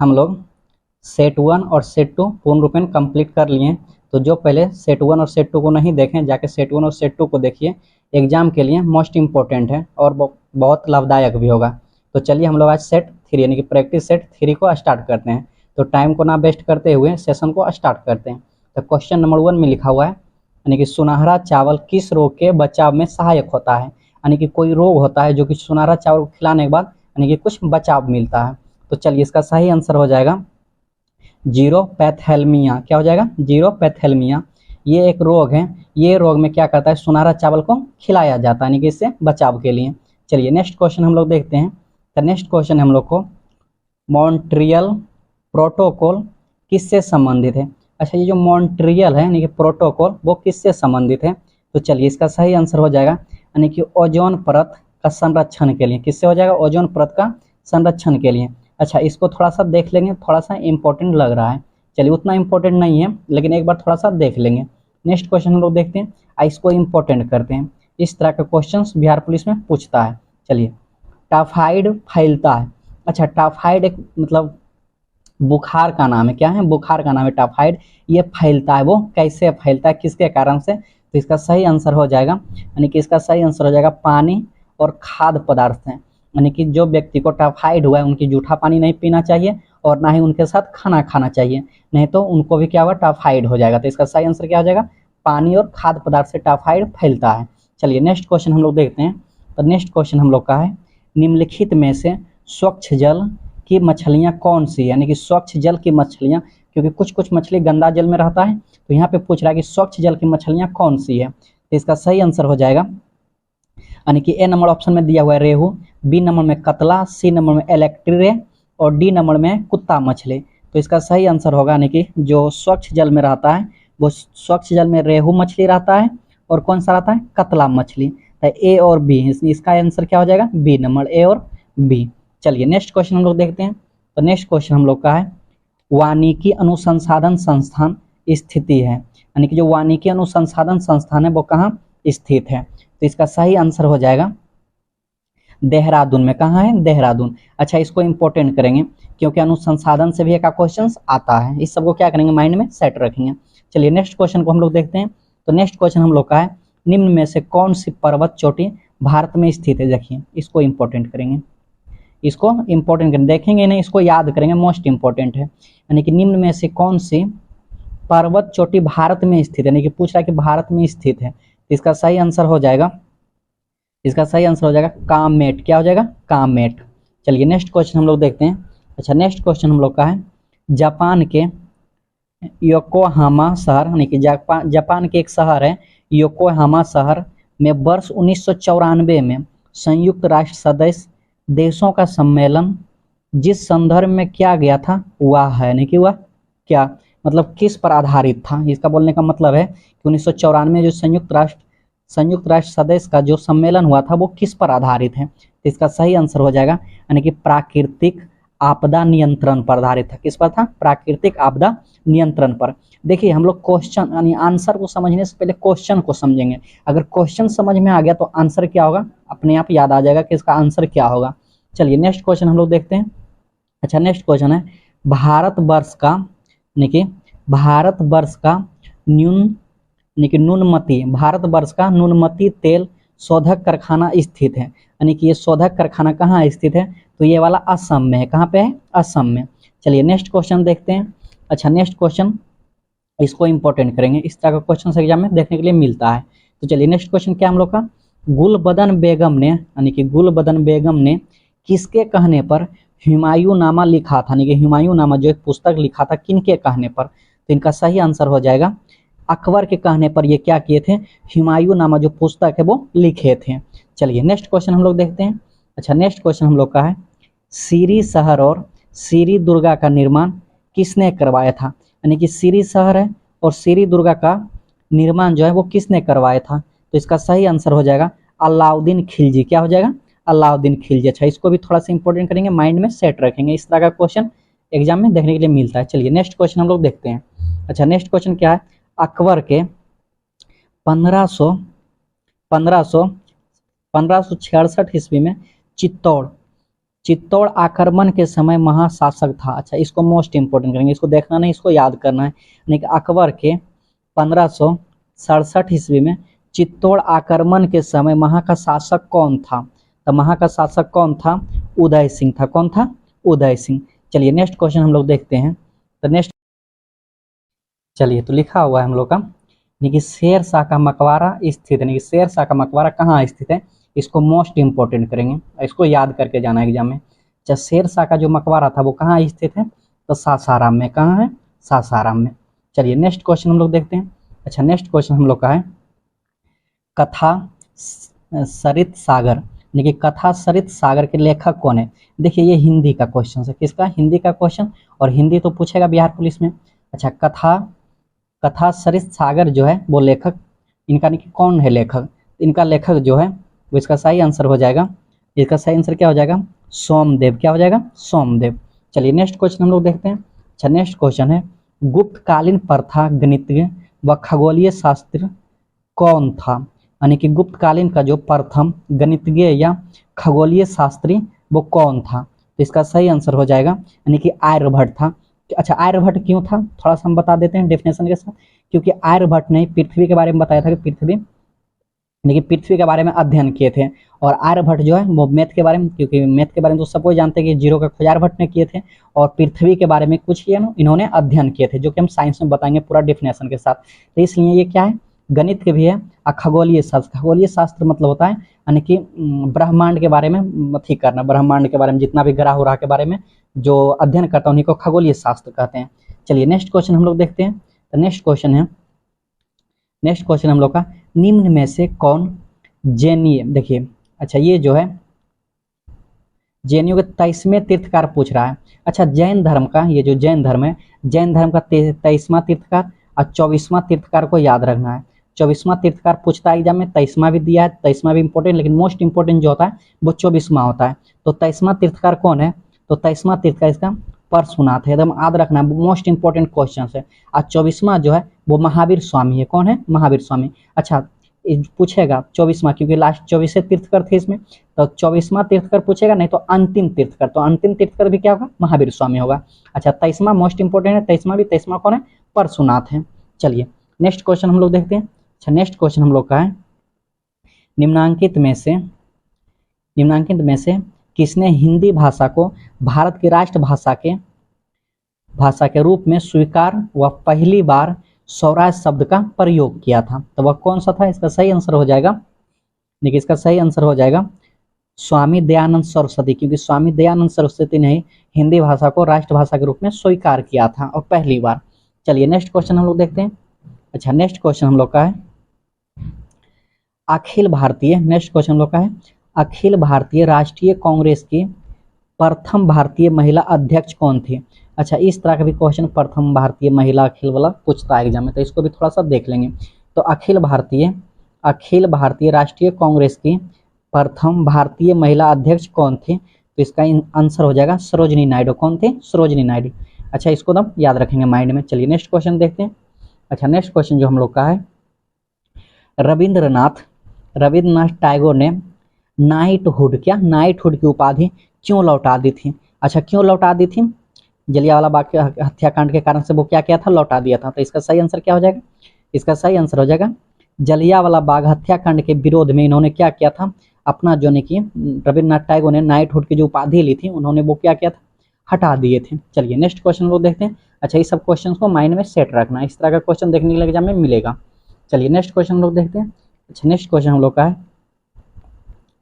हम लोग सेट 1 और सेट 2 पूर्ण रूपेण कंप्लीट कर लिए। तो जो पहले सेट 1 और सेट 2 को नहीं देखें, जाके सेट 1 और सेट 2 को देखिए, एग्जाम के लिए मोस्ट इंपॉर्टेंट है और बहुत लाभदायक भी होगा। तो चलिए हम लोग आज सेट 3 यानी कि प्रैक्टिस सेट 3 को स्टार्ट करते हैं। तो टाइम को ना वेस्ट करते हुए सेशन को स्टार्ट करते हैं। तो क्वेश्चन नंबर 1 में लिखा हुआ है, यानी कि सुनहरा चावल किस रोग के बचाव में सहायक होता है। यानी कि कोई रोग होता है जो कि सुनहरा चावल को खिलाने के बाद यानी कि कुछ बचाव मिलता है। तो चलिए इसका सही आंसर हो जाएगा जीरोपैथेलमिया। क्या हो जाएगा? जीरोपैथेलमिया। ये एक रोग है। ये रोग में क्या करता है, सुनहरा चावल को खिलाया जाता है, यानी कि इससे बचाव के लिए। चलिए नेक्स्ट क्वेश्चन हम लोग देखते हैं। तो नेक्स्ट क्वेश्चन हम लोग को मॉन्ट्रियल प्रोटोकॉल किससे संबंधित है। अच्छा, ये जो मॉन्ट्रियल है यानी कि प्रोटोकॉल, वो किससे संबंधित है। तो चलिए इसका सही आंसर हो जाएगा यानी कि ओजोन परत का संरक्षण के लिए। किससे हो जाएगा? ओजोन परत का संरक्षण के लिए। अच्छा, इसको थोड़ा सा देख लेंगे, थोड़ा सा इंपॉर्टेंट लग रहा है। चलिए उतना इंपॉर्टेंट नहीं है, लेकिन एक बार थोड़ा सा देख लेंगे। नेक्स्ट क्वेश्चन हम लोग देखते हैं, इसको इंपॉर्टेंट करते हैं। इस तरह का क्वेश्चंस बिहार पुलिस में पूछता है। चलिए, टाफाइड फैलता है। अच्छा, टाफाइड एक मतलब बुखार का नाम है। क्या है? बुखार का नाम है टाफाइड। ये फैलता है, वो कैसे फैलता है, किसके कारण से। तो इसका सही आंसर हो जाएगा यानी कि इसका सही आंसर हो जाएगा पानी और खाद्य पदार्थ से। यानी कि जो व्यक्ति को टाइफाइड हुआ है उनकी जूठा पानी नहीं पीना चाहिए और ना ही उनके साथ खाना खाना चाहिए, नहीं तो उनको भी क्या होगा, टाइफाइड हो जाएगा। तो इसका सही आंसर क्या हो जाएगा? पानी और खाद्य पदार्थ से टाइफाइड फैलता है। चलिए नेक्स्ट क्वेश्चन हम लोग देखते हैं। तो नेक्स्ट क्वेश्चन हम लोग का है, निम्नलिखित में से स्वच्छ जल की मछलियां कौन सी है। यानी कि स्वच्छ जल की मछलियां, क्योंकि कुछ कुछ मछली गंदा जल में रहता है, तो यहाँ पे पूछ रहा है कि स्वच्छ जल की मछलियां कौन सी है। तो इसका सही आंसर हो जाएगा यानी कि ए नंबर ऑप्शन में दिया हुआ है रेहू, बी नंबर में कतला, सी नंबर में इलेक्ट्रे और डी नंबर में कुत्ता मछली। तो इसका सही आंसर होगा यानी कि जो स्वच्छ जल में रहता है वो स्वच्छ जल में रेहू मछली रहता है और कौन सा रहता है? कतला मछली। तो ए और बी, इसका आंसर क्या हो जाएगा? बी नंबर, ए और बी। चलिए नेक्स्ट क्वेश्चन हम लोग देखते हैं। तो नेक्स्ट क्वेश्चन हम लोग का है, वानिकी अनुसंधान संस्थान स्थिति है। यानी कि जो वानिकी अनुसंधान संस्थान है वो कहाँ स्थित है। तो इसका सही आंसर हो जाएगा देहरादून में। कहाँ है? देहरादून। अच्छा, इसको इंपॉर्टेंट करेंगे क्योंकि अनुसंधान से भी एक क्वेश्चन आता है। इस सबको क्या करेंगे, माइंड में सेट रखेंगे। चलिए नेक्स्ट क्वेश्चन को हम लोग देखते हैं। तो नेक्स्ट क्वेश्चन हम लोग का है, निम्न में से कौन सी पर्वत चोटी भारत में स्थित है। देखिए इसको इंपॉर्टेंट करेंगे, इसको इंपॉर्टेंट करेंगे, देखेंगे नहीं, इसको याद करेंगे, मोस्ट इंपॉर्टेंट है। यानी कि निम्न में से कौन सी पर्वत चोटी भारत में स्थित है, यानी कि पूछ रहा है कि भारत में स्थित है। इसका सही आंसर हो जाएगा, इसका सही आंसर हो जाएगा कामेट। क्या हो जाएगा? कामेट। चलिए नेक्स्ट क्वेश्चन हम लोग देखते हैं। अच्छा, नेक्स्ट क्वेश्चन हम लोग का है, जापान के योकोहामा शहर, यानी कि जापान के एक शहर है योकोहामा शहर में वर्ष 1994 में संयुक्त राष्ट्र सदस्य देशों का सम्मेलन जिस संदर्भ में किया गया था वह है, यानी कि वह क्या मतलब किस पर आधारित था। इसका बोलने का मतलब है कि 1994 में जो संयुक्त राष्ट्र सदस्य का जो सम्मेलन हुआ था वो किस पर आधारित है। तो इसका सही आंसर हो जाएगा यानी कि प्राकृतिक आपदा नियंत्रण पर आधारित था। किस पर था? प्राकृतिक आपदा नियंत्रण पर। देखिए हम लोग क्वेश्चन यानी आंसर को समझने से पहले क्वेश्चन को समझेंगे। अगर क्वेश्चन समझ में आ गया तो आंसर क्या होगा अपने आप याद आ जाएगा कि इसका आंसर क्या होगा। चलिए नेक्स्ट क्वेश्चन हम लोग देखते हैं। अच्छा, नेक्स्ट क्वेश्चन है, भारतवर्ष का यानी कि भारतवर्ष का न्यूनमती तेल शोधक कारखाना स्थित है। यानी कि ये शोधक कारखाना कहाँ स्थित है? तो ये वाला असम में है। कहाँ पे है? असम में। चलिए नेक्स्ट क्वेश्चन देखते हैं। अच्छा, नेक्स्ट क्वेश्चन इसको इंपॉर्टेंट करेंगे, इस तरह का क्वेश्चन एग्जाम में देखने के लिए मिलता है। तो चलिए नेक्स्ट क्वेश्चन क्या हम लोग का, गुलबदन बेगम ने यानी कि गुलबदन बेगम ने किसके कहने पर हुमायूंनामा लिखा था। यानी कि हुमायूंनामा जो एक पुस्तक लिखा था किनके कहने पर। तो इनका सही आंसर हो जाएगा अकबर के कहने पर ये क्या किए थे, हुमायूंनामा जो पुस्तक है वो लिखे थे। चलिए नेक्स्ट क्वेश्चन हम लोग देखते हैं। अच्छा, नेक्स्ट क्वेश्चन हम लोग का है, सीरी शहर और सीरी दुर्गा का निर्माण किसने करवाया था। यानी कि सीरी शहर है और सीरी दुर्गा का निर्माण जो है वो किसने करवाया था। तो इसका सही आंसर हो जाएगा अलाउद्दीन खिलजी। क्या हो जाएगा? अलाउद्दीन खिलजी। अच्छा, इसको भी थोड़ा सा इंपॉर्टेंट करेंगे, माइंड में सेट रखेंगे, इस तरह का क्वेश्चन एग्जाम में देखने के लिए मिलता है। चलिए नेक्स्ट क्वेश्चन हम लोग देखते हैं। अच्छा, नेक्स्ट क्वेश्चन क्या है, अकबर के 1566 ईस्वी में चित्तौड़ चित्तौड़ आक्रमण के समय महाशासक था। अच्छा, इसको मोस्ट इंपोर्टेंट करेंगे, इसको देखना नहीं, इसको याद करना है। यानी कि अकबर के 1567 ईस्वी में चित्तौड़ आक्रमण के समय वहां का शासक कौन था? तो वहां का शासक कौन था? उदय सिंह था। कौन था? उदय सिंह। चलिए नेक्स्ट क्वेश्चन हम लोग देखते हैं। तो नेक्स्ट, चलिए तो लिखा हुआ है हम लोग का, यानी कि शेर शाह का मकबरा स्थित, यानी कि शेर शाह का मकबरा कहाँ स्थित है, इसको मोस्ट इंपोर्टेंट करेंगे, इसको याद करके जाना एग्जाम में। अच्छा, शेर शाह का जो मकबरा था वो कहाँ स्थित है? तो सासाराम में। कहाँ है? सासाराम में। चलिए नेक्स्ट क्वेश्चन हम लोग देखते हैं। अच्छा, नेक्स्ट क्वेश्चन हम लोग का है कथा सरित सागर, यानी कि कथा सरित सागर के लेखक कौन है? देखिए ये हिंदी का क्वेश्चन है। किसका? हिंदी का क्वेश्चन, और हिंदी तो पूछेगा बिहार पुलिस में। अच्छा, कथा सरित सागर जो है वो लेखक, इनका नहीं कि कौन है लेखक, इनका लेखक जो है वो, इसका सही आंसर हो जाएगा, इसका सही आंसर क्या हो जाएगा? सोमदेव। क्या हो जाएगा? सोमदेव। चलिए नेक्स्ट क्वेश्चन हम लोग देखते हैं। अच्छा, नेक्स्ट क्वेश्चन है गुप्तकालीन प्रथा गणितज्ञ व खगोलीय शास्त्र कौन था? यानी कि गुप्तकालीन का जो प्रथम गणितज्ञ या खगोलीय शास्त्री वो कौन था? तो इसका सही आंसर हो जाएगा यानी कि आर्यभट्ट था। अच्छा, आर्यभट्ट क्यों था, थोड़ा सा हम बता देते हैं डेफिनेशन के साथ। क्योंकि आर्यभट्ट ने पृथ्वी के बारे में बताया था कि पृथ्वी, यानी कि पृथ्वी के बारे में अध्ययन किए थे। और आर्यभट्ट जो है वो मैथ के बारे में, क्योंकि मैथ के बारे में तो सब कोई जानते हैं कि जीरो का खोज आर्यभट्ट ने किए थे, और पृथ्वी के बारे में कुछ इन्होंने अध्ययन किए थे, जो कि हम साइंस में बताएंगे पूरा डेफिनेशन के साथ। तो इसलिए ये क्या है? गणित के भी है। और खगोलीय शास्त्र, खगोलीय शास्त्र मतलब होता है यानी कि ब्रह्मांड के बारे में अथी करना, ब्रह्मांड के बारे में जितना भी ग्रह उरह के बारे में जो अध्ययन करता है उन्हीं को खगोलीय शास्त्र कहते हैं। चलिए नेक्स्ट क्वेश्चन हम लोग देखते हैं। तो नेक्स्ट क्वेश्चन हम लोग का, निम्न में से कौन जैनीय, देखिए अच्छा ये जो है जैनियों के 23वें तीर्थकार पूछ रहा है। अच्छा, जैन धर्म का, ये जो जैन धर्म है, जैन धर्म का 23वां तीर्थकार और 24वां तीर्थकार को याद रखना है। 24वां तीर्थकार पूछता है एग्जाम में, 23वां भी दिया है, 23वां भी इंपॉर्टेंट, लेकिन मोस्ट इंपॉर्टेंट जो होता है वो 24वां होता है। तो 23वां तीर्थकार कौन है? तो 23वां तीर्थकार इसका परशुनाथ है, एकदम याद रखना, मोस्ट इंपॉर्टेंट क्वेश्चन है। और 24वां जो है वो महावीर स्वामी है। कौन है? महावीर स्वामी। अच्छा, पूछेगा 24वां, क्योंकि लास्ट 24 तीर्थकर थे इसमें, तो 24वां तीर्थकर पूछेगा, नहीं तो अंतिम तीर्थकर, तो अंतिम तीर्थकर भी क्या होगा? महावीर स्वामी होगा। अच्छा, 23वां मोस्ट इंपॉर्टेंट है, 23वां भी, 23वां कौन है? परशुनाथ है। चलिए नेक्स्ट क्वेश्चन हम लोग देखते हैं। अच्छा, नेक्स्ट क्वेश्चन हम लोग का है निम्नांकित में से किसने हिंदी भाषा को भारत की राष्ट्रभाषा के रूप में स्वीकार व पहली बार स्वराज शब्द का प्रयोग किया था? तो वह कौन सा था? इसका सही आंसर हो जाएगा, देखिए इसका सही आंसर हो जाएगा स्वामी दयानंद सरस्वती, क्योंकि स्वामी दयानंद सरस्वती ने हिंदी भाषा को राष्ट्रभाषा के रूप में स्वीकार किया था और पहली बार। चलिए नेक्स्ट क्वेश्चन हम लोग देखते हैं। अच्छा, नेक्स्ट क्वेश्चन हम लोग का है अखिल भारतीय, नेक्स्ट क्वेश्चन हम लोग का है अखिल भारतीय राष्ट्रीय कांग्रेस की प्रथम भारतीय महिला अध्यक्ष कौन थी? अच्छा, इस तरह का भी क्वेश्चन प्रथम भारतीय महिला अखिल वाला पूछता है एग्जाम में, तो इसको भी थोड़ा सा देख लेंगे। तो अखिल भारतीय राष्ट्रीय कांग्रेस की प्रथम भारतीय महिला अध्यक्ष कौन थी? तो इसका आंसर हो जाएगा सरोजिनी नायडू। कौन थे? सरोजिनी नायडू। अच्छा, इसको तो याद रखेंगे माइंड में। चलिए नेक्स्ट क्वेश्चन देखते हैं। अच्छा, नेक्स्ट क्वेश्चन जो हम लोग का है रविंद्रनाथ टैगोर ने नाइटहुड की उपाधि क्यों लौटा दी थी? अच्छा, क्यों लौटा दी थी? जलियांवाला बाग के हत्याकांड के कारण से वो क्या किया था? लौटा दिया था। तो इसका सही आंसर क्या हो जाएगा? इसका सही आंसर हो जाएगा जलियांवाला बाग हत्याकांड के विरोध में इन्होंने क्या किया था? अपना जो ने कि रविन्द्रनाथ टैगोर ने नाइटहुड की जो उपाधि ली थी, उन्होंने वो क्या किया था? हटा दिए थे। चलिए नेक्स्ट क्वेश्चन लोग देखते हैं। अच्छा, ये सब क्वेश्चन को माइंड में सेट रखना, इस तरह का क्वेश्चन देखने के लिए एग्जाम में मिलेगा। चलिए नेक्स्ट क्वेश्चन लोग देखते हैं। अच्छा, नेक्स्ट क्वेश्चन हम लोग का है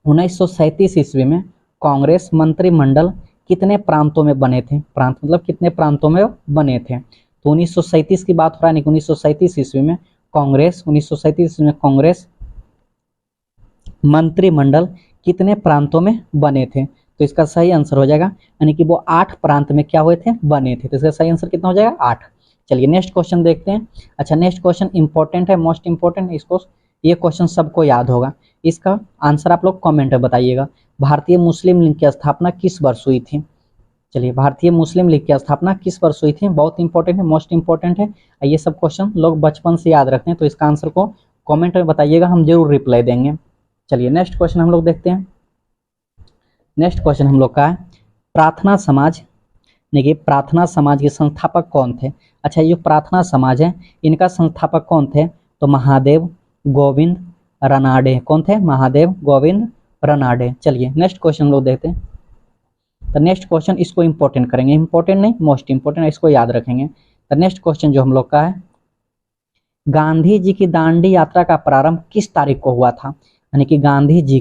1937 ईस्वी में कांग्रेस मंत्रिमंडल कितने प्रांतों में बने थे? प्रांत मतलब कितने प्रांतों में बने थे? तो 1937 की बात हो रहा है, 1937 ईस्वी में कांग्रेस मंत्रिमंडल कितने प्रांतों में बने थे? तो इसका सही आंसर हो जाएगा यानी कि वो 8 प्रांत में क्या हुए थे? बने थे। तो इसका सही आंसर कितना हो जाएगा? 8। चलिए नेक्स्ट क्वेश्चन देखते हैं। अच्छा, नेक्स्ट क्वेश्चन इंपॉर्टेंट है, मोस्ट इंपॉर्टेंट, इसको ये क्वेश्चन सबको याद होगा, इसका आंसर आप लोग कमेंट में बताइएगा। भारतीय मुस्लिम लीग की स्थापना किस वर्ष हुई थी? चलिए, भारतीय मुस्लिम लीग की स्थापना किस वर्ष हुई थी? बहुत इंपॉर्टेंट है, मोस्ट इंपॉर्टेंट है। ये सब क्वेश्चन लोग बचपन से याद रखते हैं, तो इसका आंसर को कमेंट में बताइएगा, हम जरूर रिप्लाई देंगे। चलिए नेक्स्ट क्वेश्चन हम लोग देखते हैं। नेक्स्ट क्वेश्चन हम लोग का है प्रार्थना समाज, देखिए प्रार्थना समाज के संस्थापक कौन थे। अच्छा ये प्रार्थना समाज है इनका संस्थापक कौन थे, तो महादेव गोविंद रनाडे। कौन थे, महादेव गोविंद रनाडे। चलिए नेक्स्ट क्वेश्चन हम लोग देखते हैं। तो नेक्स्ट क्वेश्चन इसको इंपॉर्टेंट करेंगे, इंपॉर्टेंट नहीं मोस्ट इंपॉर्टेंट, इसको याद रखेंगे। तो नेक्स्ट क्वेश्चन जो हम लोग का है गांधी जी की दांडी यात्रा का प्रारंभ किस तारीख को हुआ था, यानी कि गांधी जी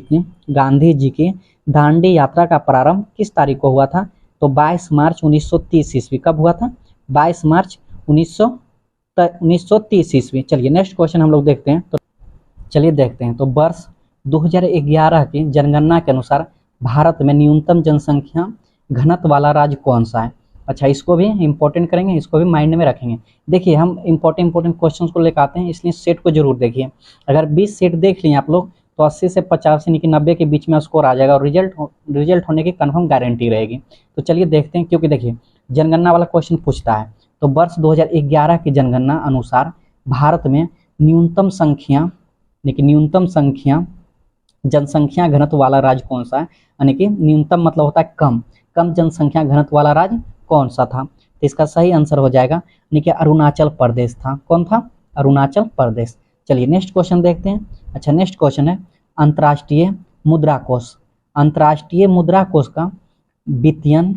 की दांडी यात्रा का प्रारंभ किस तारीख को हुआ था, तो 22 मार्च 1930 ईस्वी। कब हुआ था, 22 मार्च 1930 ईस्वी। चलिए नेक्स्ट क्वेश्चन हम लोग देखते हैं। तो चलिए देखते हैं। तो वर्ष 2011 की जनगणना के अनुसार भारत में न्यूनतम जनसंख्या घनत्व वाला राज्य कौन सा है। अच्छा इसको भी इंपॉर्टेंट करेंगे, इसको भी माइंड में रखेंगे। देखिए हम इंपॉर्टेंट क्वेश्चंस को लेकर आते हैं, इसलिए सेट को जरूर देखिए। अगर 20 सेट देख लिए आप लोग तो 80 से 50 यानी कि 90 के बीच में स्कोर आ जाएगा और रिजल्ट होने की कंफर्म गारंटी रहेगी। तो चलिए देखते हैं, क्योंकि देखिए जनगणना वाला क्वेश्चन पूछता है। तो वर्ष 2011 की जनगणना अनुसार भारत में न्यूनतम संख्या जनसंख्या घनत्व वाला राज्य कौन सा है, यानी कि न्यूनतम मतलब होता है कम जनसंख्या घनत्व वाला राज्य कौन सा था। तो इसका सही आंसर हो जाएगा यानी कि अरुणाचल प्रदेश था। कौन था, अरुणाचल प्रदेश। चलिए नेक्स्ट क्वेश्चन देखते हैं। अच्छा नेक्स्ट क्वेश्चन है अंतर्राष्ट्रीय मुद्रा कोष। अंतर्राष्ट्रीय मुद्रा कोष का वित्तीयन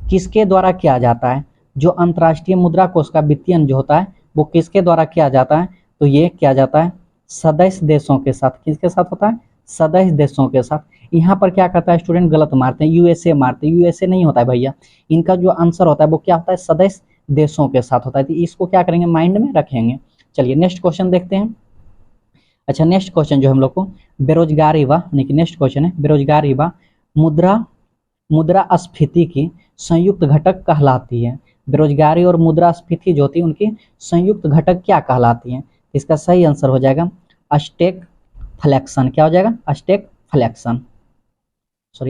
किसके द्वारा किया जाता है। जो अंतर्राष्ट्रीय मुद्रा कोष का वित्तीयन जो होता है वो किसके द्वारा किया जाता है, तो ये किया जाता है सदस्य देशों के साथ। किसके साथ होता है, सदस्य देशों के साथ। यहाँ पर क्या करता है स्टूडेंट, गलत मारते हैं, यूएसए मारते हैं। यूएसए नहीं होता है भैया, इनका जो आंसर होता है वो क्या होता है, सदस्य देशों के साथ होता है। तो इसको क्या करेंगे, माइंड में रखेंगे। चलिए नेक्स्ट क्वेश्चन देखते हैं। अच्छा नेक्स्ट क्वेश्चन जो हम लोग को बेरोजगारी व नेक्स्ट क्वेश्चन है बेरोजगारी व मुद्रास्फीति की संयुक्त घटक कहलाती है। बेरोजगारी और मुद्रास्फीति जो होती है उनकी संयुक्त घटक क्या कहलाती है। इसका सही आंसर हो जाएगा स्टैगफ्लेशन। क्या हो जाएगा,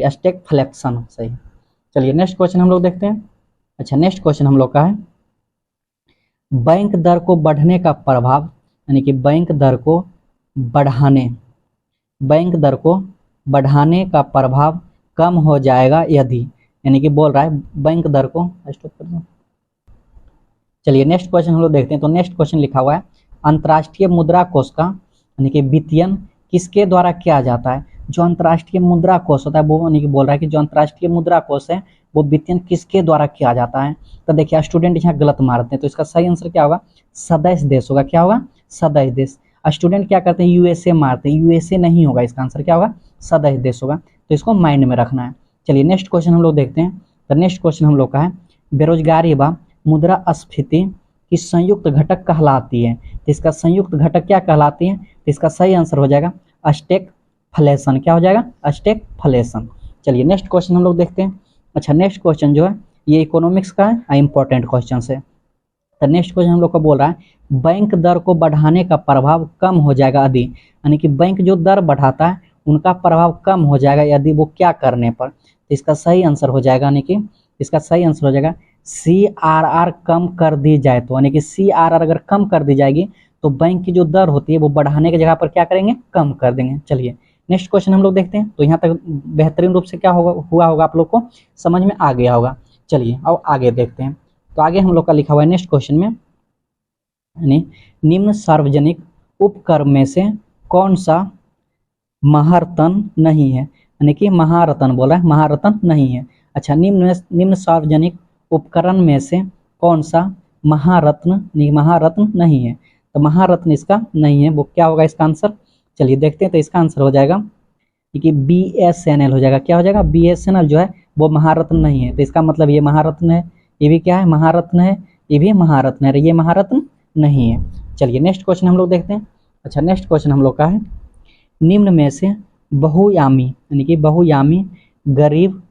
स्टैगफ्लेशन सही। चलिए नेक्स्ट क्वेश्चन हम लोग देखते हैं। अच्छा नेक्स्ट क्वेश्चन हम लोग का है बैंक दर को बढ़ने का प्रभाव, यानी कि बैंक दर को बढ़ाने का प्रभाव कम हो जाएगा यदि, यानी कि बोल रहा है बैंक दर को स्टॉप कर दो। चलिए नेक्स्ट क्वेश्चन हम लोग देखते हैं। तो नेक्स्ट क्वेश्चन लिखा हुआ है अंतर्राष्ट्रीय मुद्रा कोष का यानी कि वित्तीयन किसके द्वारा किया जाता है। जो अंतर्राष्ट्रीय मुद्रा कोष होता है वो यानी कि बोल रहा है कि जो अंतर्राष्ट्रीय मुद्रा कोष है वो वित्तीयन किसके द्वारा किया जाता है। तो देखिए स्टूडेंट यहाँ गलत मारते हैं, तो इसका सही आंसर क्या होगा, सदस्य देश होगा। क्या होगा, सदस्य देश। स्टूडेंट क्या करते हैं, यूएसए मारते हैं, यूएसए नहीं होगा, इसका आंसर क्या होगा, सदस्य देश होगा। तो इसको माइंड में रखना है। चलिए नेक्स्ट क्वेश्चन हम लोग देखते हैं। तो नेक्स्ट क्वेश्चन हम लोग का है बेरोजगारी व मुद्रास्फीति की संयुक्त घटक कहलाती है। तो इसका संयुक्त घटक क्या कहलाती है, तो इसका सही आंसर हो जाएगा स्टैगफ्लेशन। क्या हो जाएगा, स्टैगफ्लेशन। चलिए नेक्स्ट क्वेश्चन हम लोग देखते हैं। अच्छा नेक्स्ट क्वेश्चन जो है ये इकोनॉमिक्स का है, इंपॉर्टेंट क्वेश्चन है। तो नेक्स्ट क्वेश्चन हम लोग का बोल रहा है बैंक दर को बढ़ाने का प्रभाव कम हो जाएगा यदि, यानी कि बैंक जो दर बढ़ाता है उनका प्रभाव कम हो जाएगा यदि वो क्या करने पर। तो इसका सही आंसर हो जाएगा, यानी कि इसका सही आंसर हो जाएगा CRR कम कर दी जाए तो, यानी कि CRR अगर कम कर दी जाएगी तो बैंक की जो दर होती है वो बढ़ाने की जगह पर क्या करेंगे, कम कर देंगे। चलिए नेक्स्ट क्वेश्चन हम लोग देखते हैं। तो यहाँ तक बेहतरीन रूप से क्या हुआ होगा आप लोग को समझ में आ गया होगा। चलिए अब आगे देखते हैं। तो आगे हम लोग का लिखा हुआ है नेक्स्ट क्वेश्चन में, यानी निम्न सार्वजनिक उपक्रम में से कौन सा महारत्न नहीं है, यानी कि महारत्न बोल रहा है, महारत्न नहीं है। अच्छा निम्न सार्वजनिक उपकरण में से कौन सा महारत्न नहीं है। तो महारत्न इसका नहीं है, वो क्या होगा इसका आंसर, चलिए देखते हैं। तो इसका आंसर हो जाएगा कि BSNL हो जाएगा। क्या हो जाएगा, BSNL जो है वो महारत्न नहीं है। तो इसका मतलब ये महारत्न है, ये भी क्या है, महारत्न है, ये भी महारत्न है, ये महारत्न नहीं है। चलिए नेक्स्ट क्वेश्चन हम लोग देखते हैं। अच्छा नेक्स्ट क्वेश्चन हम लोग का है निम्न में से बहुयामी, यानी कि बहुयामी गरीब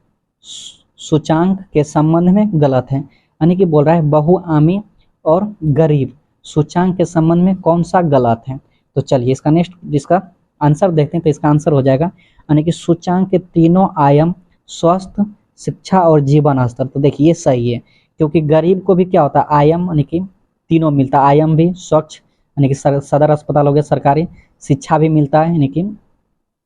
सूचांक के संबंध में गलत है, यानी कि बोल रहा है बहुआमी और गरीब सूचांक के संबंध में कौन सा गलत है। तो चलिए इसका नेक्स्ट जिसका आंसर देखते हैं। तो इसका आंसर हो जाएगा यानी कि सूचांक के तीनों आयाम स्वास्थ्य, शिक्षा और जीवन स्तर। तो देखिए ये सही है, क्योंकि गरीब को भी क्या होता है, आयाम यानी कि तीनों मिलता है, आयाम भी, स्वच्छ यानी कि सदर अस्पताल हो गया सरकारी, शिक्षा भी मिलता है यानी कि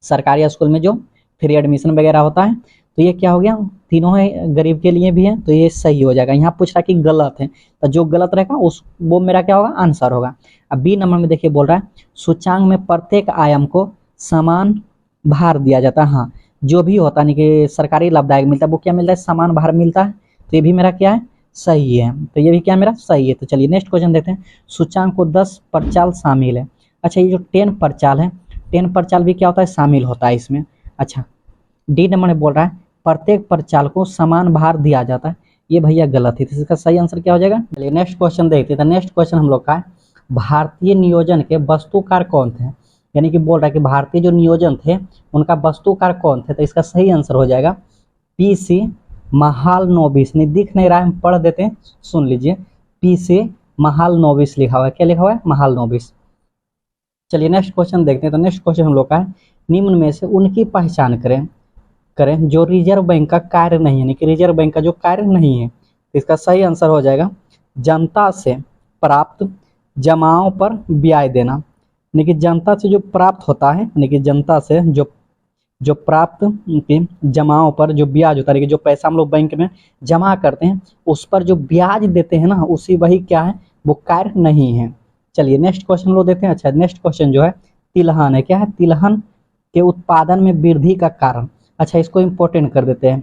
सरकारी स्कूल में जो फ्री एडमिशन वगैरह होता है। तो ये क्या हो गया, तीनों है, गरीब के लिए भी है, तो ये सही हो जाएगा। यहाँ पूछ रहा है कि गलत है, तो जो गलत रहेगा उस वो मेरा क्या होगा, आंसर होगा। अब बी नंबर में देखिए बोल रहा है सूचांक में प्रत्येक आयाम को समान भार दिया जाता है। हाँ, जो भी होता है कि सरकारी लाभदायक मिलता है वो क्या मिलता है, समान भार मिलता है। तो ये भी मेरा क्या है, सही है। तो ये भी क्या मेरा सही है। तो चलिए नेक्स्ट क्वेश्चन देखते हैं। सूचांक को 10 प्रचाल शामिल है। अच्छा, ये जो 10 प्रचाल है, 10 प्रचाल भी क्या होता है, शामिल होता है इसमें। अच्छा, डी नंबर में बोल रहा है प्रत्येक प्रचाल को समान भार दिया जाता है। ये भैया गलत है, तो इसका सही आंसर क्या हो जाएगा। चलिए नेक्स्ट क्वेश्चन देखते हैं। नेक्स्ट क्वेश्चन हम लोग का है भारतीय नियोजन के वस्तुकार कौन थे। यानी कि बोल रहा है कि भारतीय जो नियोजन थे उनका वस्तुकार कौन थे। तो इसका सही आंसर हो जाएगा पीसी महालनोबिस। नहीं दिख नहीं रहा है, हम पढ़ देते हैं, सुन लीजिए। पीसी महालनोबिस लिखा हुआ है। क्या लिखा हुआ है, महालनोबिस। चलिए नेक्स्ट क्वेश्चन देखते हैं। तो नेक्स्ट क्वेश्चन हम लोग का है निम्न में से उनकी पहचान करें जो रिजर्व बैंक का कार्य नहीं है। यानी कि रिजर्व बैंक का जो कार्य नहीं है। तो इसका सही आंसर हो जाएगा जनता से प्राप्त जमाओं पर ब्याज देना। यानी कि जनता से जो प्राप्त होता है, यानी कि जनता से जो प्राप्त जमाओं पर जो ब्याज होता है, कि जो पैसा हम लोग बैंक में जमा करते हैं उस पर जो ब्याज देते हैं ना, उसी वही क्या है, वो कार्य नहीं है। चलिए नेक्स्ट क्वेश्चन लोग देखते हैं। अच्छा, नेक्स्ट क्वेश्चन जो है तिलहन है। क्या है, तिलहन के उत्पादन में वृद्धि का कारण। अच्छा, इसको इम्पोर्टेंट कर देते हैं।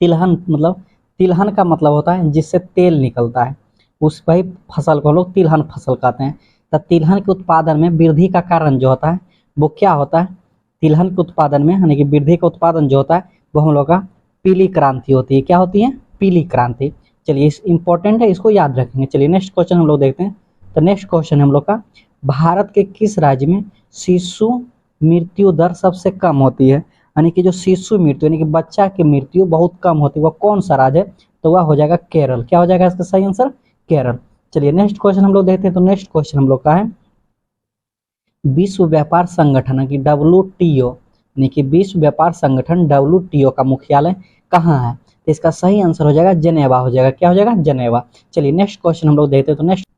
तिलहन का मतलब होता है जिससे तेल निकलता है, उस वही फसल को लोग तिलहन फसल कहते हैं। तो तिलहन के उत्पादन में वृद्धि का कारण जो होता है वो क्या होता है, तिलहन के उत्पादन में यानी कि वृद्धि का उत्पादन जो होता है वो हम लोग का पीली क्रांति होती है। क्या होती है, पीली क्रांति। चलिए इस इंपॉर्टेंट है, इसको याद रखेंगे। चलिए नेक्स्ट क्वेश्चन हम लोग देखते हैं। तो नेक्स्ट क्वेश्चन हम लोग का भारत के किस राज्य में शिशु मृत्यु दर सबसे कम होती है। यानी कि जो शिशु मृत्यु यानी कि बच्चा की मृत्यु बहुत कम होती है, वह कौन सा राज्य है। तो वह हो जाएगा केरल। क्या हो जाएगा इसका सही आंसर, केरल। चलिए नेक्स्ट क्वेश्चन हम लोग देखते हैं। तो नेक्स्ट क्वेश्चन हम लोग का है विश्व व्यापार संगठन की WTO यानी कि विश्व व्यापार संगठन WTO का मुख्यालय कहाँ है। तो इसका सही आंसर हो जाएगा जेनेवा हो जाएगा। क्या हो जाएगा, जेनेवा। चलिए नेक्स्ट क्वेश्चन हम लोग देखते हैं। तो नेक्स्ट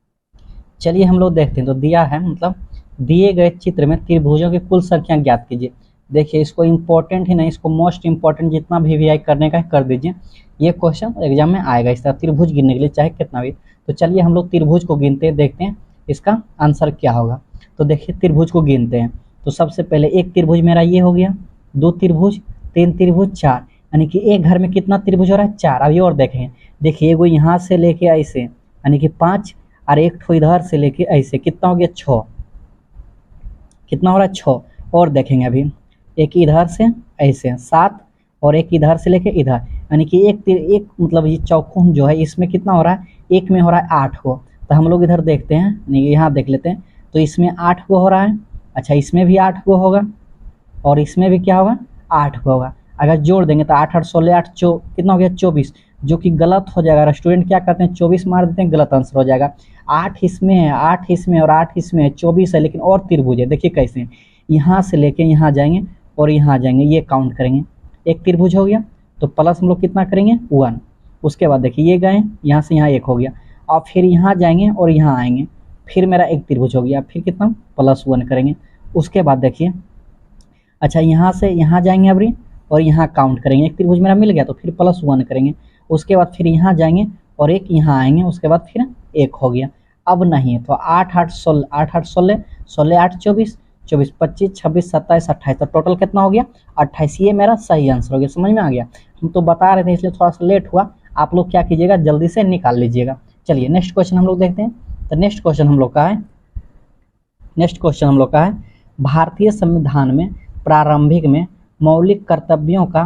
चलिए हम लोग देखते हैं। तो दिया है मतलब दिए गए चित्र में त्रिभुजों की कुल संख्या ज्ञात कीजिए। देखिए इसको इम्पोर्टेंट ही नहीं, इसको मोस्ट इंपॉर्टेंट जितना भी वीआई करने का है कर दीजिए। ये क्वेश्चन एग्जाम में आएगा इस तरह त्रिभुज गिनने के लिए, चाहे कितना भी। तो चलिए हम लोग त्रिभुज को गिनते हैं, देखते हैं इसका आंसर क्या होगा। तो देखिए त्रिभुज को गिनते हैं। तो सबसे पहले एक त्रिभुज मेरा ये हो गया, 2 त्रिभुज, 3 त्रिभुज, 4। यानी कि एक घर में कितना त्रिभुज हो रहा है, 4। अभी और देखेंगे, देखिए एगो यहाँ से लेके ऐसे यानी कि 5, और एक ठो इधर से लेके ऐसे, कितना हो गया 6। कितना हो रहा है 6। और देखेंगे अभी एक इधर से ऐसे 7, और एक इधर से लेके इधर, यानी कि एक मतलब ये चौकोन जो है इसमें कितना हो रहा है, एक में हो रहा है 8 को। तो हम लोग इधर देखते हैं, यानी यहाँ देख लेते हैं। तो इसमें 8 को हो रहा है। अच्छा, इसमें भी 8 को होगा, और इसमें भी क्या होगा, 8 को होगा। अगर जोड़ देंगे तो 8 8 16 8 कितना हो गया 24, जो कि गलत हो जाएगा। स्टूडेंट क्या करते हैं 24 मार देते हैं, गलत आंसर हो जाएगा। 8 इसमें है, 8 इसमें और 8 इसमें है, 24 है। लेकिन और त्रिभुज है, देखिए कैसे, यहाँ से लेके यहाँ जाएंगे और यहाँ जाएंगे, ये काउंट करेंगे। एक त्रिभुज हो गया, तो प्लस हम लोग कितना करेंगे 1। उसके बाद देखिए ये गए, यहाँ से यहाँ 1 हो गया, और फिर यहाँ जाएंगे और यहाँ आएंगे, फिर मेरा एक त्रिभुज हो गया, फिर कितना +1 करेंगे। उसके बाद देखिए, अच्छा यहाँ से यहाँ जाएंगे अभी और यहाँ काउंट करेंगे, एक त्रिभुज मेरा मिल गया, तो फिर +1 करेंगे। उसके बाद फिर यहाँ जाएंगे और एक यहाँ आएंगे, उसके बाद फिर 1 हो गया। अब नहीं, तो 8 8 16 8 8 16 16 8 24 24 25 26 27 28, तो टोटल कितना हो गया 28। ये मेरा सही आंसर हो गया। समझ में आ गया। हम तो बता रहे थे इसलिए थोड़ा सा लेट हुआ, आप लोग क्या कीजिएगा जल्दी से निकाल लीजिएगा। चलिए नेक्स्ट क्वेश्चन हम लोग देखते हैं। तो नेक्स्ट क्वेश्चन हम लोग का है भारतीय संविधान में प्रारंभिक में मौलिक कर्तव्यों का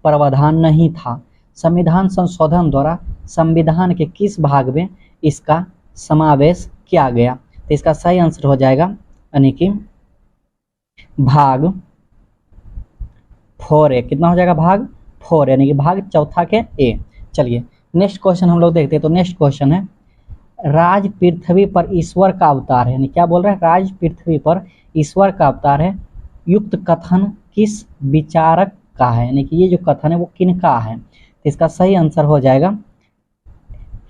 प्रावधान नहीं था। संविधान संशोधन द्वारा संविधान के किस भाग में इसका समावेश किया गया। तो इसका सही आंसर हो जाएगा यानी कि भाग 4A। कितना हो जाएगा, भाग 4 यानी कि भाग चौथा के ए। चलिए नेक्स्ट क्वेश्चन हम लोग देखते हैं। तो नेक्स्ट क्वेश्चन है राज पृथ्वी पर ईश्वर का अवतार है। यानी क्या बोल रहे हैं, राज पृथ्वी पर ईश्वर का अवतार है, युक्त कथन किस विचारक का है। यानी कि ये जो कथन है वो किन का है। तो इसका सही आंसर हो जाएगा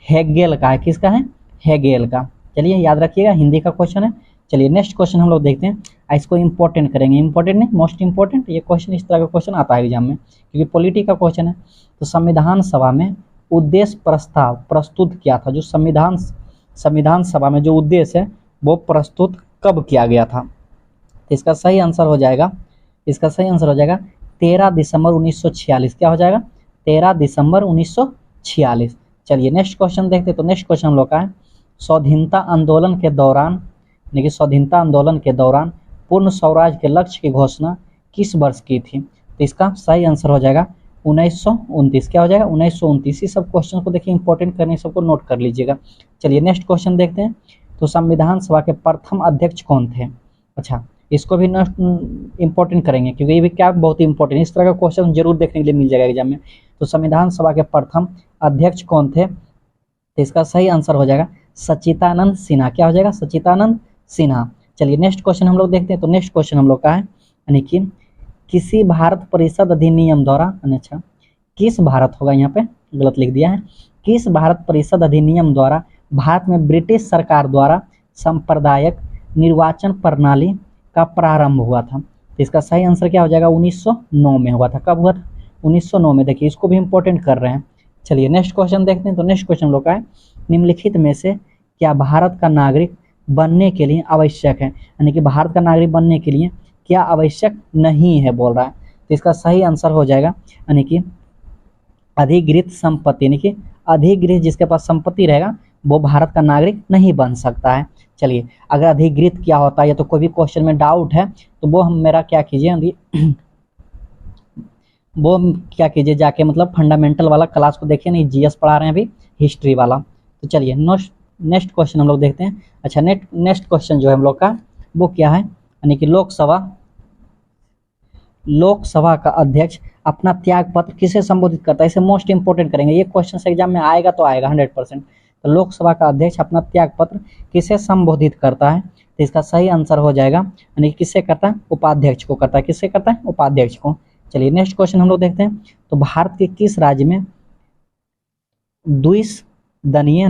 हेगेल का है। किसका है, हेगेल का। चलिए याद रखिएगा, हिंदी का क्वेश्चन है। चलिए नेक्स्ट क्वेश्चन हम लोग देखते हैं। इसको इंपॉर्टेंट करेंगे, इंपॉर्टेंट नहीं मोस्ट इंपॉर्टेंट, ये क्वेश्चन इस तरह का क्वेश्चन आता है एग्जाम में क्योंकि पॉलिटी का क्वेश्चन है। तो संविधान सभा में उद्देश्य प्रस्ताव प्रस्तुत किया था, जो संविधान सभा में जो उद्देश्य है वो प्रस्तुत कब किया गया था? तो इसका सही आंसर हो जाएगा, 13 दिसंबर 1946। क्या हो जाएगा? 13 दिसंबर 1946। चलिए नेक्स्ट क्वेश्चन देखते हैं। तो नेक्स्ट क्वेश्चन हम लोग का है, स्वाधीनता आंदोलन के दौरान, देखिए स्वाधीनता आंदोलन के दौरान पूर्ण स्वराज के लक्ष्य की घोषणा किस वर्ष की थी? तो इसका सही आंसर हो जाएगा 1929। क्या हो जाएगा? 1929। इस सब क्वेश्चन को देखिए इंपॉर्टेंट करने, सबको नोट कर लीजिएगा। चलिए नेक्स्ट क्वेश्चन देखते हैं। तो संविधान सभा के प्रथम अध्यक्ष कौन थे? अच्छा, इसको भी इंपॉर्टेंट करेंगे क्योंकि ये भी क्या बहुत इंपॉर्टेंट, इस तरह का क्वेश्चन जरूर देखने के लिए मिल जाएगा एग्जाम में। तो संविधान सभा के प्रथम अध्यक्ष कौन थे? तो इसका सही आंसर हो जाएगा सच्चिदानंद सिन्हा। क्या हो जाएगा? सच्चिदानंद सिन्हा। चलिए नेक्स्ट क्वेश्चन हम लोग देखते हैं। तो नेक्स्ट क्वेश्चन हम लोग का है, यानी कि किसी भारत परिषद अधिनियम द्वारा, अच्छा किस भारत होगा, यहाँ पे गलत लिख दिया है, किस भारत परिषद अधिनियम द्वारा भारत में ब्रिटिश सरकार द्वारा सांप्रदायिक निर्वाचन प्रणाली का प्रारंभ हुआ था? तो इसका सही आंसर क्या हो जाएगा? 1909 में हुआ था। कब हुआ था? 1909 में। देखिए इसको भी इंपॉर्टेंट कर रहे हैं। चलिए नेक्स्ट क्वेश्चन देखते हैं। तो नेक्स्ट क्वेश्चन लोग का है, निम्नलिखित में से क्या भारत का नागरिक बनने के लिए आवश्यक है? यानी कि भारत का नागरिक बनने के लिए क्या आवश्यक नहीं है बोल रहा है। तो इसका सही आंसर हो जाएगा, यानी कि अधिकृत संपत्ति, यानी कि अधिकृत जिसके पास संपत्ति रहेगा वो भारत का नागरिक नहीं बन सकता है। चलिए अगर अधिकृत क्या होता है या तो कोई भी क्वेश्चन में डाउट है तो वो हम मेरा क्या कीजिए वो क्या कीजिए जाके मतलब फंडामेंटल वाला क्लास को देखिए, नहीं जीएस पढ़ा रहे हैं अभी, हिस्ट्री वाला। तो चलिए नेक्स्ट क्वेश्चन हम लोग देखते हैं। अच्छा नेक्स्ट क्वेश्चन जो है हम लोग का वो क्या है, यानी कि लोकसभा का अध्यक्ष अपना त्याग पत्र किसे संबोधित करता है? इसे मोस्ट इंपोर्टेंट करेंगे, ये क्वेश्चन एग्जाम में आएगा तो आएगा 100%। तो लोकसभा का अध्यक्ष अपना त्याग पत्र किसे संबोधित करता है? तो इसका सही आंसर हो जाएगा, यानी किससे करता है? उपाध्यक्ष को करता है। किससे करता है? उपाध्यक्ष को। चलिए नेक्स्ट क्वेश्चन हम लोग देखते हैं। तो भारत के किस राज्य में द्विसदनीय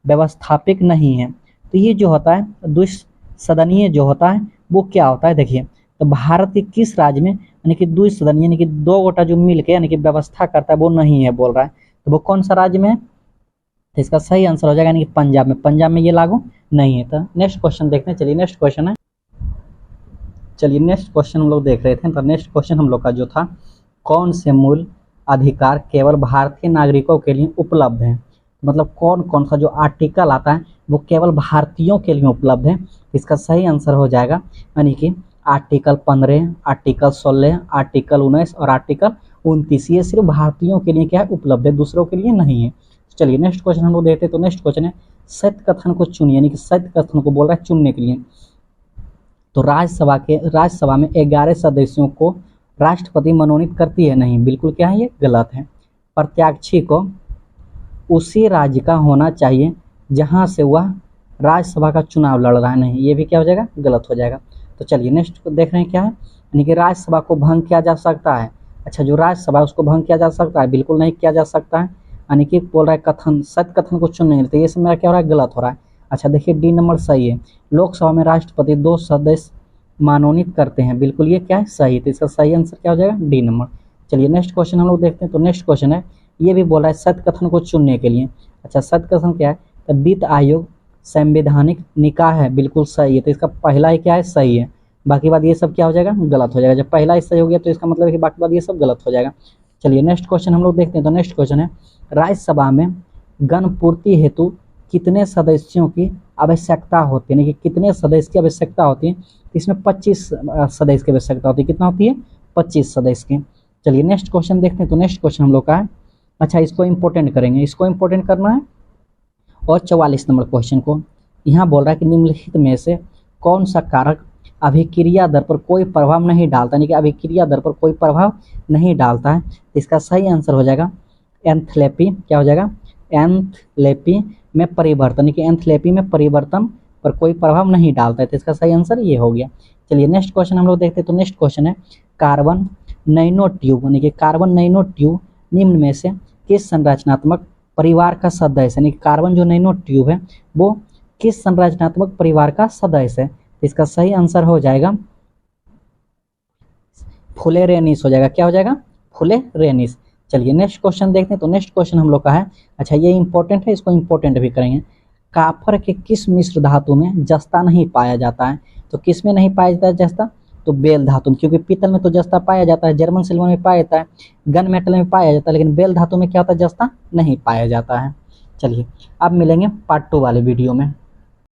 व्यवस्थापिक नहीं है? तो ये जो होता है द्विसदनीय जो होता है वो क्या होता है? देखिए तो भारत के किस राज्य में यानी कि द्विसदनीय यानी कि दो गोटा जो मिल के यानी कि व्यवस्था करता है वो नहीं है बोल रहा है। तो वो कौन सा राज्य में है? तो इसका सही आंसर हो जाएगा यानी कि पंजाब में। पंजाब में ये लागू नहीं है। तो नेक्स्ट क्वेश्चन देखते हैं। चलिए नेक्स्ट क्वेश्चन है, चलिए नेक्स्ट क्वेश्चन हम लोग देख रहे थे। तो नेक्स्ट क्वेश्चन हम लोग का जो था, कौन से मूल अधिकार केवल भारतीय नागरिकों के लिए उपलब्ध है? मतलब कौन कौन सा जो आर्टिकल आता है वो केवल भारतीयों के लिए उपलब्ध है? इसका सही आंसर हो जाएगा यानी कि आर्टिकल 15, आर्टिकल 16, आर्टिकल 19 और आर्टिकल 29। ये सिर्फ भारतीयों के लिए क्या है? उपलब्ध है, दूसरों के लिए नहीं है। चलिए नेक्स्ट क्वेश्चन हम लोग देखते हैं। तो नेक्स्ट क्वेश्चन है, सत्य कथन को चुनिए, यानी कि सत्य कथन को बोल रहा है चुनने के लिए। तो राज्यसभा में 11 सदस्यों को राष्ट्रपति मनोनीत करती है? नहीं, बिल्कुल क्या है? ये गलत है। प्रत्याशी को उसी राज्य का होना चाहिए जहां से वह राज्यसभा का चुनाव लड़ रहा है। नहीं, ये भी क्या हो जाएगा? गलत हो जाएगा। तो चलिए नेक्स्ट देख रहे हैं क्या है, यानी कि राज्यसभा को भंग किया जा सकता है। अच्छा, जो राज्यसभा है उसको भंग किया जा सकता है? बिल्कुल नहीं किया जा सकता है। यानी कि बोल रहा है कथन, सत्य कथन को चुन नहीं लेते, ये सब मेरा क्या हो रहा है? गलत हो रहा है। अच्छा देखिए डी नंबर सही है, लोकसभा में राष्ट्रपति 2 सदस्य मनोनीत करते हैं, बिल्कुल ये क्या है? सही। तो इसका सही आंसर क्या हो जाएगा? D number. चलिए नेक्स्ट क्वेश्चन हम लोग देखते हैं। तो नेक्स्ट क्वेश्चन है, ये भी बोल रहा है सत्य कथन को चुनने के लिए। अच्छा सत्य कथन क्या है? तो वित्त आयोग संवैधानिक निकाय है, बिल्कुल सही है। तो इसका पहला ही क्या है? सही है। बाकी बात ये सब क्या हो जाएगा? गलत हो जाएगा। जब पहला ही सही हो गया तो इसका मतलब है कि बाकी बात ये सब गलत हो जाएगा। चलिए नेक्स्ट क्वेश्चन हम लोग देखते हैं। तो नेक्स्ट क्वेश्चन है, राज्यसभा में गणपूर्ति हेतु कितने सदस्यों की आवश्यकता होती है? यानी कि कितने सदस्य की आवश्यकता होती है? इसमें 25 सदस्य की आवश्यकता होती है। कितना होती है? 25 सदस्य की। चलिए नेक्स्ट क्वेश्चन देखते हैं। तो नेक्स्ट क्वेश्चन हम लोग का है, अच्छा इसको इंपॉर्टेंट करेंगे, इसको इंपॉर्टेंट करना है। और 44 नंबर क्वेश्चन को यहाँ बोल रहा है कि निम्नलिखित में से कौन सा कारक अभिक्रिया दर पर कोई प्रभाव नहीं डालता, यानी कि अभिक्रिया दर पर कोई प्रभाव नहीं डालता है? इसका सही आंसर हो जाएगा एंथैल्पी। क्या हो जाएगा? एंथैल्पी में परिवर्तन, यानी कि एंथैल्पी में परिवर्तन पर कोई प्रभाव नहीं डालता है। तो इसका सही आंसर ये हो गया। चलिए नेक्स्ट क्वेश्चन हम लोग देखते हैं। तो नेक्स्ट क्वेश्चन है, कार्बन नैनो ट्यूब, यानी कि कार्बन नैनो ट्यूब निम्न में से किस संरचनात्मक परिवार का सदस्य है? यानी कि कार्बन जो नैनो ट्यूब है वो किस संरचनात्मक परिवार का सदस्य है? इसका सही आंसर हो जाएगा फुलेरेनिस हो जाएगा। क्या हो जाएगा? फुलेरेनिस। चलिए नेक्स्ट क्वेश्चन देखते हैं। तो नेक्स्ट क्वेश्चन हम लोग का है, अच्छा ये इंपॉर्टेंट है, इसको इंपॉर्टेंट भी करेंगे। काफर के किस मिश्र धातु में जस्ता नहीं पाया जाता है? तो किस में नहीं पाया जाता है जस्ता? तो बेल धातु में, क्योंकि पीतल में तो जस्ता पाया जाता है, जर्मन सिल्वर में पाया जाता है, गन मेटल में पाया जाता है, लेकिन बेल धातु में क्या होता है? जस्ता नहीं पाया जाता है। चलिए अब मिलेंगे पार्ट 2 वाले वीडियो में।